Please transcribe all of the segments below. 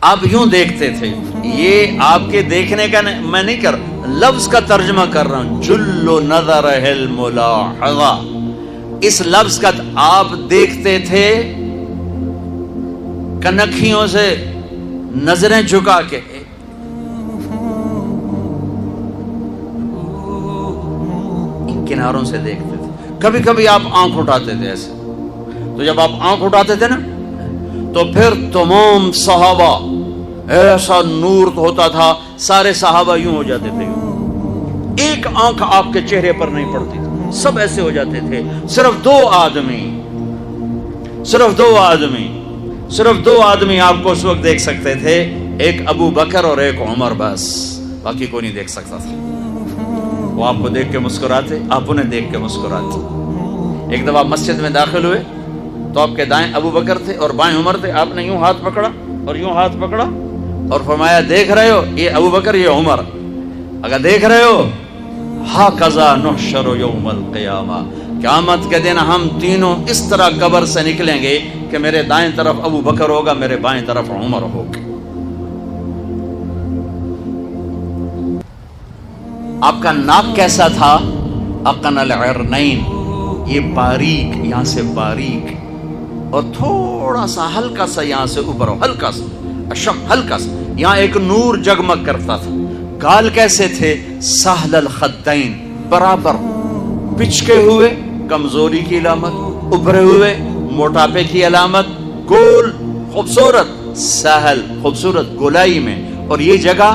آپ یوں دیکھتے تھے. یہ آپ کے دیکھنے کا میں نہیں کر لفظ کا ترجمہ کر رہا ہوں. جل نظر الملاحظہ، اس لفظ کا آپ دیکھتے تھے کنکھیوں سے نظریں جھکا کے. ان کناروں سے دیکھتے تھے. کبھی کبھی آپ آنکھ اٹھاتے تھے ایسے، تو جب آپ آنکھ اٹھاتے تھے نا تو پھر تمام صحابہ، ایسا نور ہوتا تھا، سارے صحابہ یوں ہو جاتے تھے. ایک آنکھ آپ کے چہرے پر نہیں پڑتی تھی، سب ایسے ہو جاتے تھے. صرف دو آدمی آپ کو اس وقت دیکھ سکتے تھے، ایک ابو بکر اور ایک عمر، بس باقی کوئی نہیں دیکھ سکتا تھا. وہ آپ کو دیکھ کے مسکراتے، آپ انہیں دیکھ کے مسکراتے. ایک دفعہ مسجد میں داخل ہوئے تو آپ کے دائیں ابو بکر تھے اور بائیں عمر تھے. آپ نے یوں ہاتھ پکڑا اور یوں ہاتھ پکڑا اور فرمایا دیکھ رہے ہو یہ ابو بکر یہ عمر، اگر دیکھ رہے ہو ہاکذا نحشر یوم القیامہ، قیامت کے دن ہم تینوں اس طرح قبر سے نکلیں گے کہ میرے دائیں طرف ابو بکر ہوگا، میرے بائیں طرف عمر ہوگا. آپ کا ناک کیسا تھا؟ اقن العرنین، یہ باریک، یہاں سے باریک اور تھوڑا سا ہلکا سا یہاں سے اوپر، ہلکا سا اشم، ہلکا سا یہاں ایک نور جگمگ کرتا تھا. گال کیسے تھے؟ سہل الخدین، برابر، پچکے ہوئے کمزوری کی علامت، ابھرے ہوئے موٹاپے کی علامت، گول خوبصورت، سہل خوبصورت گولائی میں. اور یہ جگہ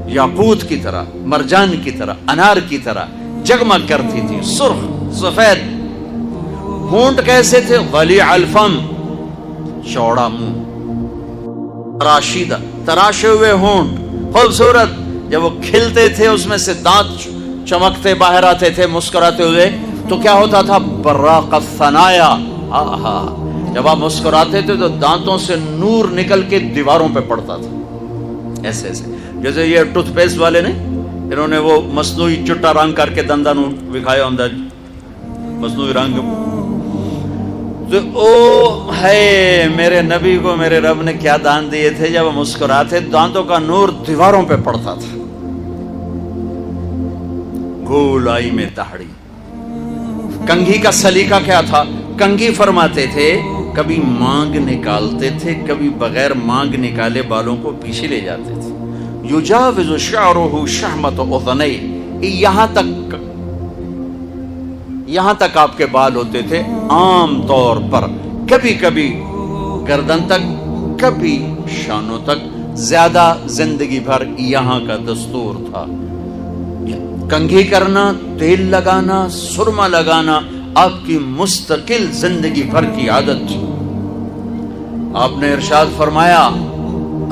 یاقوت کی طرح، مرجان کی طرح، انار کی طرح جگمگ کرتی تھی، سرخ سفید. ہونٹ کیسے تھے؟ ولیع الفم، چوڑا منہ، راشدہ، تراشے ہوئے ہونٹ، خوبصورت. جب وہ کھلتے تھے اس میں سے دانت چمکتے باہر آتے تھے مسکراتے ہوئے تو کیا ہوتا تھا؟ براق الثنایا. آہا، جب آپ مسکراتے تھے تو دانتوں سے نور نکل کے دیواروں پہ پڑتا تھا، ایسے ایسے. جیسے یہ ٹوتھ پیسٹ والے نے، انہوں نے وہ مصنوعی چٹا رنگ کر کے دنداں نو وکھایا ہوندا، مصنوعی رنگ. تو او ہے میرے نبی کو میرے رب نے کیا دان دیے تھے، جب وہ مسکراتے دانتوں کا نور دیواروں پہ پڑتا تھا. گول آئی میں داڑھی. کنگھی کا سلیقہ کیا تھا؟ کنگھی فرماتے تھے کبھی مانگ نکالتے تھے، کبھی بغیر مانگ نکالے بالوں کو پیچھے لے جاتے تھے. یجاوز شعرہ شحمۃ اذنیہ، یہاں تک آپ کے بال ہوتے تھے عام طور پر، کبھی کبھی گردن تک، کبھی شانوں تک، زیادہ زندگی بھر یہاں کا دستور تھا. کنگھی کرنا، تیل لگانا، سرما لگانا آپ کی مستقل زندگی بھر کی عادت تھی. آپ نے ارشاد فرمایا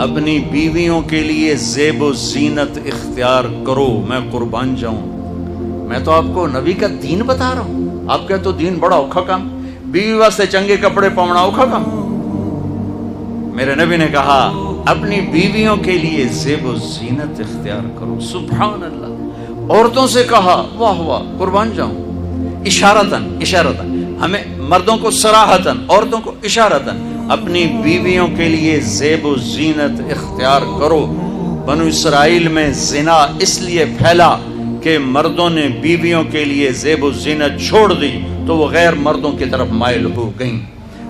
اپنی بیویوں کے لیے زیب و زینت اختیار کرو، میں قربان جاؤں. میں تو آپ کو نبی کا دین بتا رہا ہوں، آپ کا تو دین بڑا اوکھا کام، بیوی واسطے چنگے کپڑے پاؤنا اوکھا کام. میرے نبی نے کہا اپنی بیویوں کے لیے زیب و زینت اختیار کرو. سبحان اللہ. عورتوں سے کہا واہ واہ قربان جاؤں، اشارتاً ہمیں مردوں کو صراحتاً، عورتوں کو اشارتاً، اپنی بیویوں کے لیے زیب و زینت اختیار کرو. بنو اسرائیل میں زنا اس لیے پھیلا کہ مردوں نے بیویوں کے لیے زیب و زینت چھوڑ دی تو وہ غیر مردوں کی طرف مائل ہو گئیں.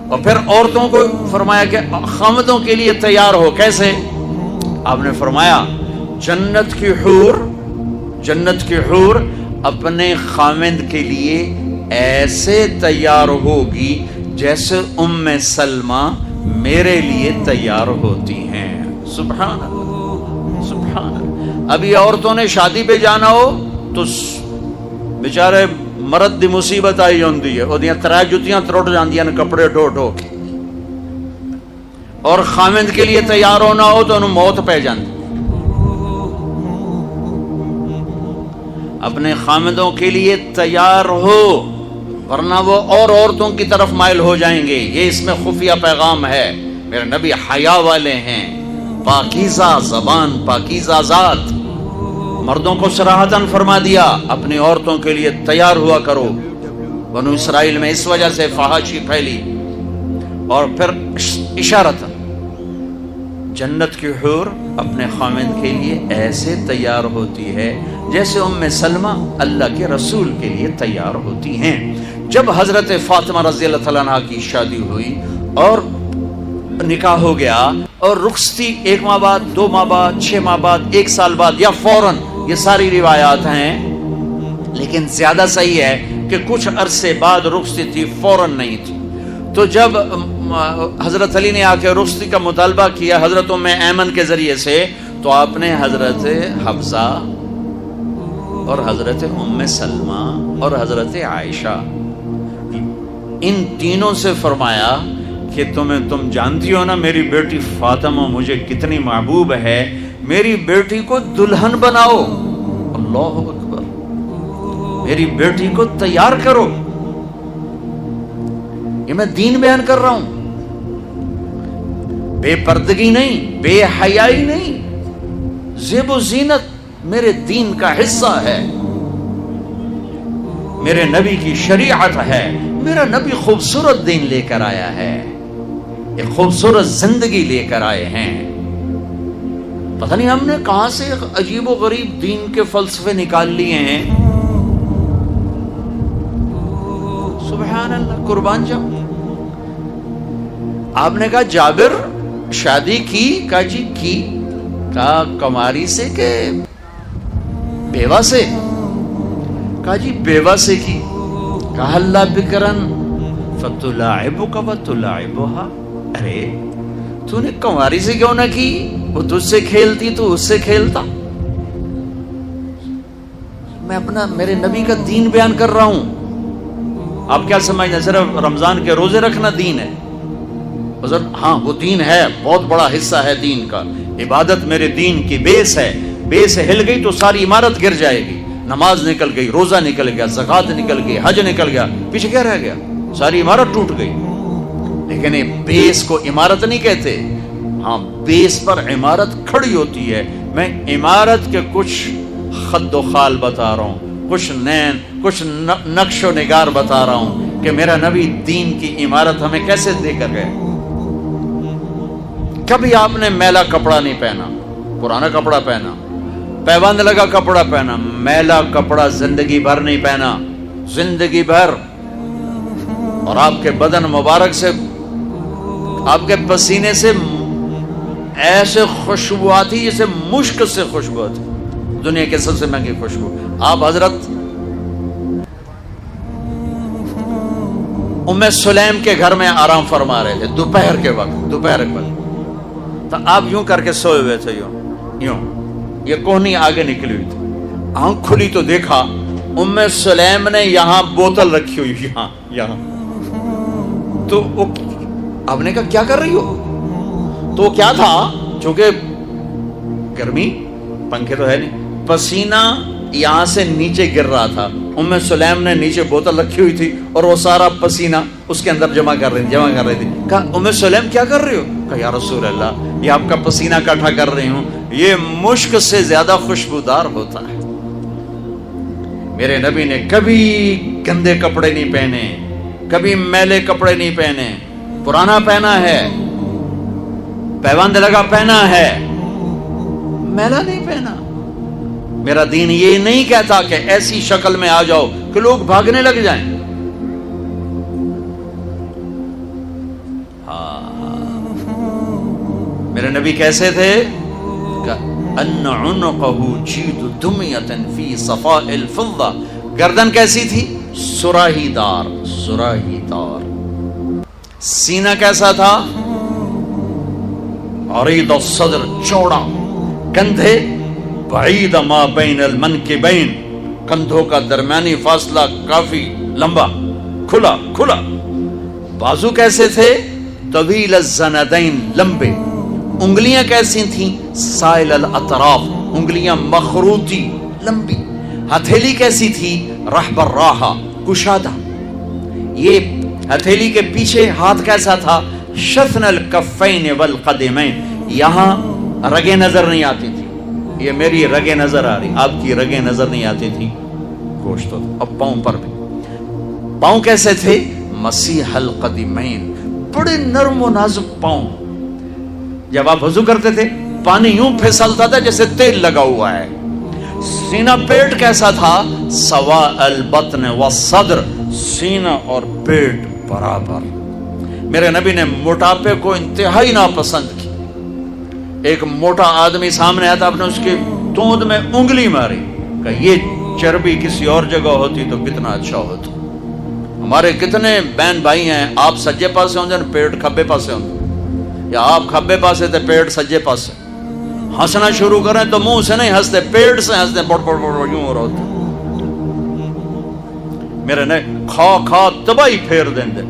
اور پھر عورتوں کو فرمایا کہ خامدوں کے لیے تیار ہو. کیسے؟ آپ نے فرمایا جنت کی حور اپنے خامد کے لیے ایسے تیار ہوگی جیسے ام سلمہ میرے لیے تیار ہوتی ہیں. سبحان اللہ، سبحان اللہ. ابھی عورتوں نے شادی پہ جانا ہو تو بیچارے مرد دی مصیبت آئی ہوندی ہے، اودیاں ترے جتیاں ترٹ جاندیاں نے کپڑے ڈھو ڈھو کے، اور خامد کے لیے تیار ہونا ہو تو انہوں موت پہ جاندی. اپنے خامدوں کے لیے تیار ہو ورنہ وہ اور عورتوں کی طرف مائل ہو جائیں گے. یہ اس میں خفیہ پیغام ہے. میرے نبی حیا والے ہیں، پاکیزہ زبان، پاکیزہ ذات. مردوں کو صراحتاً فرما دیا اپنی عورتوں کے لیے تیار ہوا کرو. بنو اسرائیل میں اس وجہ سے فحاشی پھیلی. اور پھر اشارتاً جنت کی حور اپنے خامند کے لیے ایسے تیار ہوتی ہے جیسے ام سلمہ اللہ کے رسول کے لیے تیار ہوتی ہیں۔ جب حضرت فاطمہ رضی اللہ تعالیٰ عنہ کی شادی ہوئی اور نکاح ہو گیا اور رخصتی 1 ماہ بعد، 2 ماہ بعد، 6 ماہ بعد، 1 سال بعد یا فوراً، یہ ساری روایات ہیں، لیکن زیادہ صحیح ہے کہ کچھ عرصے بعد رخصتی تھی، فوراً نہیں تھی۔ تو جب حضرت علی نے آ کے رخصتی کا مطالبہ کیا حضرت ام ایمن کے ذریعے سے، تو آپ نے حضرت حفصہ اور حضرت ام سلمہ اور حضرت عائشہ ان تینوں سے فرمایا کہ تم جانتی ہو نا میری بیٹی فاطمہ مجھے کتنی محبوب ہے، میری بیٹی کو دلہن بناؤ، اللہ اکبر، میری بیٹی کو تیار کرو۔ یہ میں دین بیان کر رہا ہوں، بے پردگی نہیں، بے حیائی نہیں، زیب و زینت میرے دین کا حصہ ہے، میرے نبی کی شریعت ہے، میرا نبی خوبصورت دین لے کر آیا ہے، ایک خوبصورت زندگی لے کر آئے ہیں۔ پتہ نہیں ہم نے کہاں سے عجیب و غریب دین کے فلسفے نکال لیے ہیں، سبحان اللہ، قربان جاؤ۔ آپ نے کہا جابر شادی کی، کہا جی کی، کہا کماری سے کہ بیوہ سے، کہا جی بیوہ سے کی، کہا اللہ بکرن فتلاعبک وتلاعبها، ارے تو نے کماری سے کیوں نہ کی، وہ تجھ سے کھیلتی تو اس سے کھیلتا۔ میں اپنا میرے نبی کا دین بیان کر رہا ہوں، آپ کیا سمجھتے ہیں صرف رمضان کے روزے رکھنا دین ہے؟ ہاں وہ دین ہے، بہت بڑا حصہ ہے دین کا، عبادت میرے دین کی بیس ہے، بیس ہل گئی تو ساری عمارت گر جائے گی، نماز نکل گئی، روزہ نکل گیا، زکوٰۃ نکل گئی، حج نکل گیا، پیچھے کیا رہ گیا؟ ساری عمارت ٹوٹ گئی۔ لیکن یہ بیس کو عمارت نہیں کہتے، ہاں بیس پر عمارت کھڑی ہوتی ہے۔ میں عمارت کے کچھ خد و خال بتا رہا ہوں، کچھ نقش و نگار بتا رہا ہوں کہ میرا نبی دین کی عمارت ہمیں کیسے دے کر گئے۔ کبھی آپ نے میلا کپڑا نہیں پہنا، پرانا کپڑا پہنا، پیوند لگا کپڑا پہنا، میلا کپڑا زندگی بھر نہیں پہنا، زندگی بھر۔ اور آپ کے بدن مبارک سے، آپ کے پسینے سے ایسے خوشبو آتی جیسے مشک سے خوشبو آتی، دنیا کے سب سے مہنگی خوشبو۔ آپ حضرت ام سلیم کے گھر میں آرام فرما رہے تھے دوپہر کے وقت، تو آپ یوں کر کے سوئے ہوئے تھے، یوں یہ کوہنی آگے نکلی ہوئی تھی، آنکھ کھلی تو دیکھا ام سلیم نے یہاں بوتل رکھی ہوئی، یہاں تو آپ نے کہا کیا کر رہی ہو؟ تو کیا تھا، چونکہ گرمی، پنکھے تو ہے نہیں، پسینہ یہاں سے نیچے گر رہا تھا، ام سلیم نے نیچے بوتل رکھی ہوئی تھی اور وہ سارا پسینہ اس کے اندر جمع کر رہی تھی۔ کہا ام سلیم کیا کر رہی ہو؟ کہا یا رسول اللہ یہ آپ کا پسینہ اکٹھا کر رہی ہوں، یہ مشک سے زیادہ خوشبودار ہوتا ہے۔ میرے نبی نے کبھی گندے کپڑے نہیں پہنے، کبھی میلے کپڑے نہیں پہنے، پرانا پہنا ہے، پیوند لگا پہنا ہے، میلا نہیں پہنا۔ میرا دین یہ نہیں کہتا کہ ایسی شکل میں آ جاؤ کہ لوگ بھاگنے لگ جائیں۔ میرے نبی کیسے تھے؟ ان عنقه جید دمیۃ فی صفاء الفضہ، گردن کیسی تھی؟ سراہی دار، سراہی دار۔ سینہ کیسا تھا؟ عریض الصدر، چوڑا، کندھے بعید ما بین المنکبین، کندھوں کا درمیانی فاصلہ کافی لمبا، کھلا کھلا۔ بازو کیسے تھے؟ طویل الزندین، لمبے۔ انگلیاں کیسی تھیں؟ سائل الاطراف، انگلیاں مخروطی، لمبی۔ ہتھیلی کیسی تھی؟ رحب الراحہ، کشادہ۔ یہ ہتھیلی کے پیچھے ہاتھ کیسا تھا؟ شثن الکفین والقدمین، یہاں رگیں نظر نہیں آتی تھی، یہ میری رگیں نظر آ رہی، آپ کی رگیں نظر نہیں آتی تھی، گوشت ہوتا۔ اب پاؤں پر بھی، پاؤں کیسے تھے؟ مسیح القدمین، بڑے نرم و نازک پاؤں، جب آپ وضو کرتے تھے پانی یوں پھسلتا تھا جیسے تیل لگا ہوا ہے. سینہ پیٹ کیسا تھا؟ سوا البطن والصدر، سینہ اور پیٹ برابر. میرے نبی نے موٹاپے کو انتہائی ناپسند کی. ایک موٹا آدمی سامنے آیا تھا، آپ نے اس کی توند میں انگلی ماری، کہ یہ چربی کسی اور جگہ ہوتی تو کتنا اچھا ہوتا. ہمارے کتنے بہن بھائی ہیں، آپ سجے پاسے ہوندے پیٹ کھبے پاسے ہوندے، یا آپ کھبے پاسے تھے پیٹ سجے پاسے. ہنسنا شروع کریں تو منہ سے نہیں ہنستے، پیٹ سے ہنستے، بڑ بڑ بڑ یوں ہو رہا ہوتا. میرے نے کھا کھا تباہی پھیر دیں دے.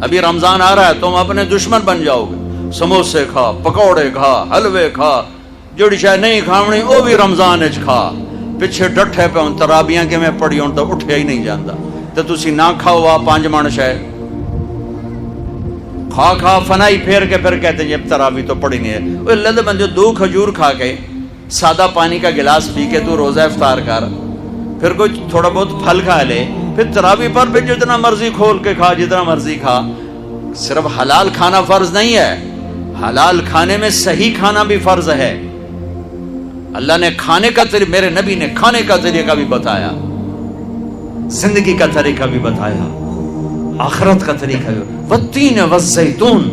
ابھی رمضان آ رہا ہے، تم اپنے دشمن بن جاؤ گے. سموسے کھا، پکوڑے کھا، حلوے کھا، جڑی شاید نہیں کھاونی وہ بھی رمضان اچ کھا. پچھے ڈٹھے پہ ہوں ترابیاں کے میں پڑھی ہوں تو اٹھیا ہی نہیں جاندہ. تو تسی نہ کھاؤ آ 5 مانش ہے، کھا کھا فنائی پھیر کے پھر کہتے ہیں یہ تراوی تو پڑھی نہیں ہے. وہ اللہ بندے 2 کھجور کھا کے سادہ پانی کا گلاس پی کے تو روزہ افطار کر، پھر کوئی تھوڑا بہت پھل کھا لے، پھر تراوی پر بھی جتنا مرضی کھول کے کھا، جتنا مرضی کھا. صرف حلال کھانا فرض نہیں ہے، حلال کھانے میں صحیح کھانا بھی فرض ہے. اللہ نے کھانے کا طریقہ، میرے نبی نے کھانے کا طریقہ بھی بتایا، زندگی کا طریقہ بھی بتایا، آخرت کا طریقہ بھی. والتین والزیتون،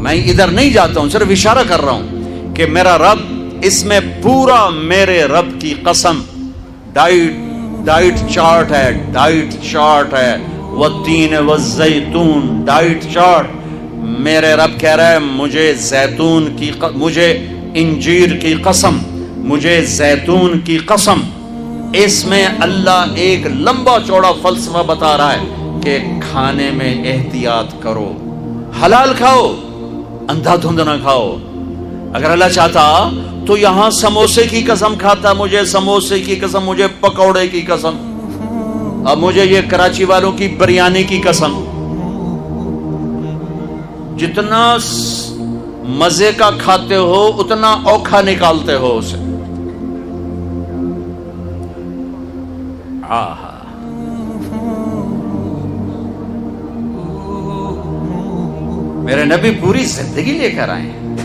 میں ادھر نہیں جاتا ہوں، صرف اشارہ کر رہا ہوں کہ میرا رب، اس میں پورا میرے رب کی قسم ڈائٹ چارٹ ہے، ڈائٹ چارٹ ہے. والتین والزیتون ڈائٹ چارٹ. میرے رب کہہ رہا ہے مجھے زیتون کی مجھے انجیر کی قسم، مجھے زیتون کی قسم. اس میں اللہ ایک لمبا چوڑا فلسفہ بتا رہا ہے کہ کھانے میں احتیاط کرو، حلال کھاؤ، اندھا دھند نہ کھاؤ. اگر اللہ چاہتا تو یہاں سموسے کی قسم کھاتا، مجھے سموسے کی قسم، مجھے پکوڑے کی قسم، اب مجھے یہ کراچی والوں کی بریانی کی قسم. جتنا مزے کا کھاتے ہو اتنا اوکھا نکالتے ہو اسے. میرے نبی پوری زندگی لے کر آئے ہیں،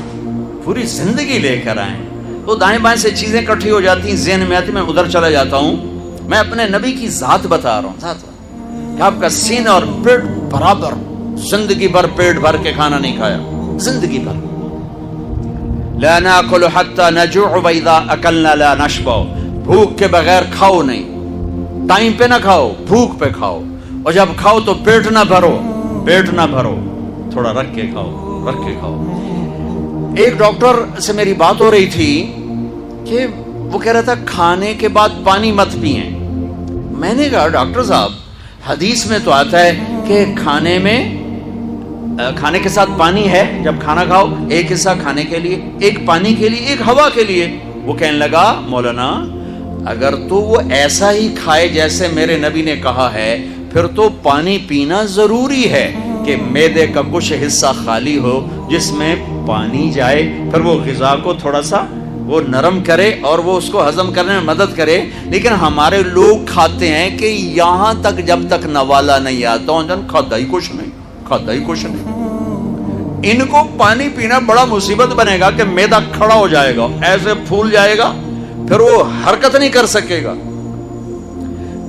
پوری زندگی لے کر آئے ہیں. تو دائیں بائیں سے چیزیں کٹھی ہو جاتی ہیں، ذہن میں آتی، میں ادھر چلا جاتا ہوں. میں اپنے نبی کی ذات بتا رہا ہوں، ذات کہ آپ کا سینہ اور پیٹ برابر. زندگی بھر پیٹ بھر کے کھانا نہیں کھایا، زندگی بھر. لا ناکل حتی نجوع واذا اکلنا لا نشبع. بھوک کے بغیر کھاؤ نہیں، ٹائم پہ نہ کھاؤ، بھوک پہ کھاؤ. اور جب کھاؤ تو پیٹ نہ بھرو، پیٹ نہ بھرو، تھوڑا رکھ کے کھاؤ، رکھ کے کھاؤ. ایک ڈاکٹر سے میری بات ہو رہی تھی کہ وہ کہہ رہا تھا کھانے کے بعد پانی مت پئیں. میں نے کہا ڈاکٹر صاحب حدیث میں تو آتا ہے کہ کھانے کے ساتھ پانی ہے، جب کھانا کھاؤ ایک حصہ کھانے کے لیے، ایک پانی کے لیے، ایک ہوا کے لیے. وہ کہنے لگا مولانا اگر تو وہ ایسا ہی کھائے جیسے میرے نبی نے کہا ہے، پھر تو پانی پینا ضروری ہے کہ معدے کا کچھ حصہ خالی ہو جس میں پانی جائے، پھر وہ غذا کو تھوڑا سا وہ نرم کرے اور وہ اس کو ہضم کرنے میں مدد کرے. لیکن ہمارے لوگ کھاتے ہیں کہ یہاں تک جب تک نوالا نہیں آتا جن کھاتا ہی کچھ نہیں، کھاتا ہی کچھ نہیں. ان کو پانی پینا بڑا مصیبت بنے گا کہ معدہ کھڑا ہو جائے گا، ایسے پھول جائے گا، پھر وہ حرکت نہیں کر سکے گا.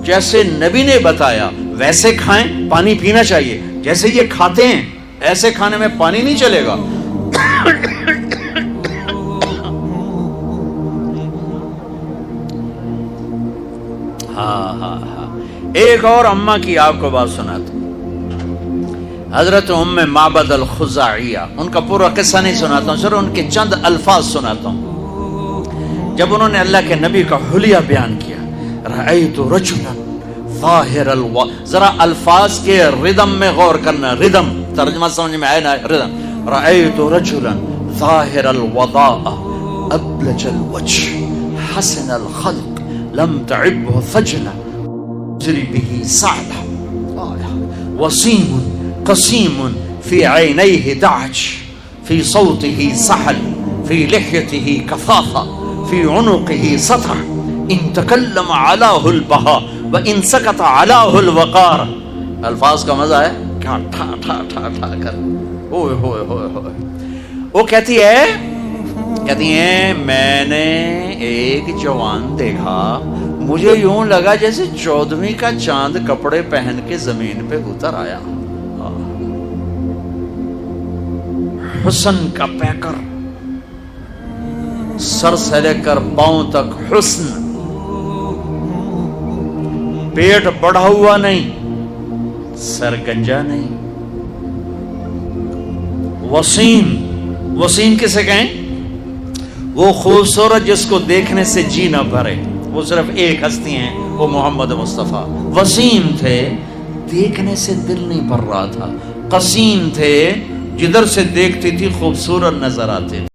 جیسے نبی نے بتایا ویسے کھائیں، پانی پینا چاہیے. جیسے یہ کھاتے ہیں ایسے کھانے میں پانی نہیں چلے گا. ایک اور اماں کی آپ کو بات سناتا ہوں، حضرت ام معبد الخزاعیہ. ان کا پورا قصہ نہیں سناتا ہوں، صرف ان کے چند الفاظ سناتا ہوں. جب انہوں نے اللہ کے نبی کا حلیہ بیان کیا، رأیت رجلا ظاہر ذرا الفاظ کے ردم میں غور کرنا، ردم ترجمہ سمجھ میں آئے نا، ردم. رأیت رجلا ظاہر الوضاء ابلج الوجه حسن الخلق لم تعبه ثجلة جري به سعلة وسيم قسيم في عينيه دعج في صوته سحل في لحيته كثافة في عنقه سطع إن تكلم علاه البهاء وإن سكت علاه الوقار. الفاظ کا مزہ ہے کیا ٹھا ٹھا ٹھا ٹھا کر، ہوئے ہوئے ہوئے ہوئے. وہ کہتی ہیں میں نے ایک جوان دیکھا، مجھے یوں لگا جیسے 14ویں کا چاند کپڑے پہن کے زمین پہ اتر آیا. حسن کا پیکر، سر سے لے کر پاؤں تک حسن، پیٹ بڑھا ہوا نہیں، سر گنجا نہیں. وسیم کسے کہیں؟ وہ خوبصورت جس کو دیکھنے سے جی نہ بھرے. وہ صرف ایک ہستی ہیں، وہ محمد مصطفیٰ. وسیم تھے، دیکھنے سے دل نہیں بھر رہا تھا. قسیم تھے، جدھر سے دیکھتی تھی خوبصورت نظر آتے تھے.